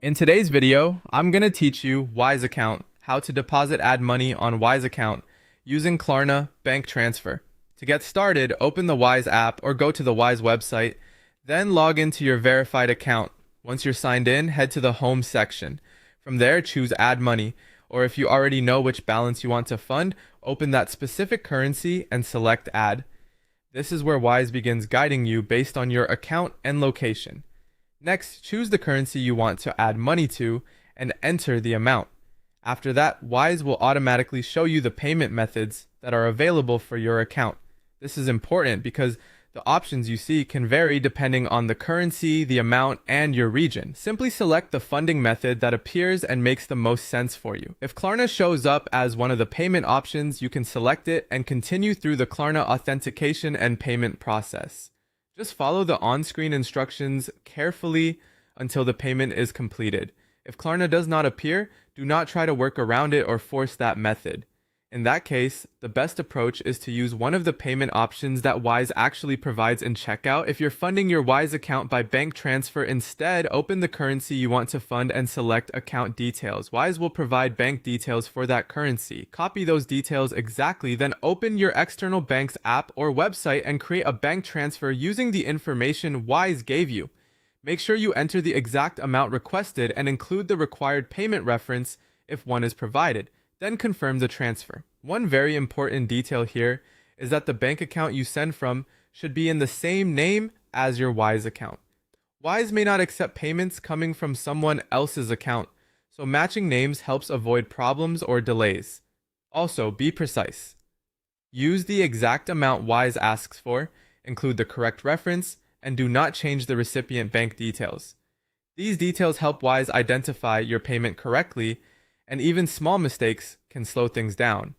In today's video, I'm going to teach you Wise Account, how to deposit add money on Wise Account using Klarna bank transfer. To get started, open the Wise app or go to the Wise website, then log into your verified account. Once you're signed in, head to the home section. From there, choose add money, or if you already know which balance you want to fund, open that specific currency and select add. This is where Wise begins guiding you based on your account and location. Next, choose the currency you want to add money to and enter the amount. After that, Wise will automatically show you the payment methods that are available for your account. This is important because the options you see can vary depending on the currency, the amount, and your region. Simply select the funding method that appears and makes the most sense for you. If Klarna shows up as one of the payment options, you can select it and continue through the Klarna authentication and payment process. Just follow the on-screen instructions carefully until the payment is completed. If Klarna does not appear, do not try to work around it or force that method. In that case, the best approach is to use one of the payment options that Wise actually provides in checkout. If you're funding your Wise account by bank transfer instead, open the currency you want to fund and select account details. Wise will provide bank details for that currency. Copy those details exactly, then open your external bank's app or website and create a bank transfer using the information Wise gave you. Make sure you enter the exact amount requested and include the required payment reference if one is provided. Then confirm the transfer. One very important detail here is that the bank account you send from should be in the same name as your Wise account. Wise may not accept payments coming from someone else's account, so matching names helps avoid problems or delays. Also, be precise. Use the exact amount Wise asks for, include the correct reference, and do not change the recipient bank details. These details help Wise identify your payment correctly, and even small mistakes can slow things down.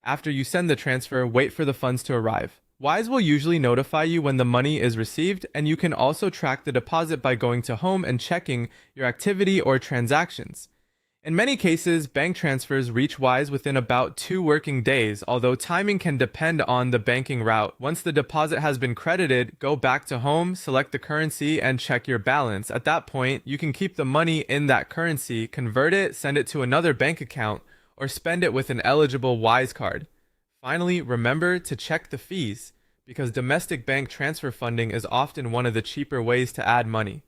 After you send the transfer, wait for the funds to arrive. Wise will usually notify you when the money is received, and you can also track the deposit by going to home and checking your activity or transactions. In many cases, bank transfers reach Wise within about 2 working days, although timing can depend on the banking route. Once the deposit has been credited, go back to home, select the currency, and check your balance. At that point, you can keep the money in that currency, convert it, send it to another bank account, or spend it with an eligible Wise card. Finally, remember to check the fees, because domestic bank transfer funding is often one of the cheaper ways to add money.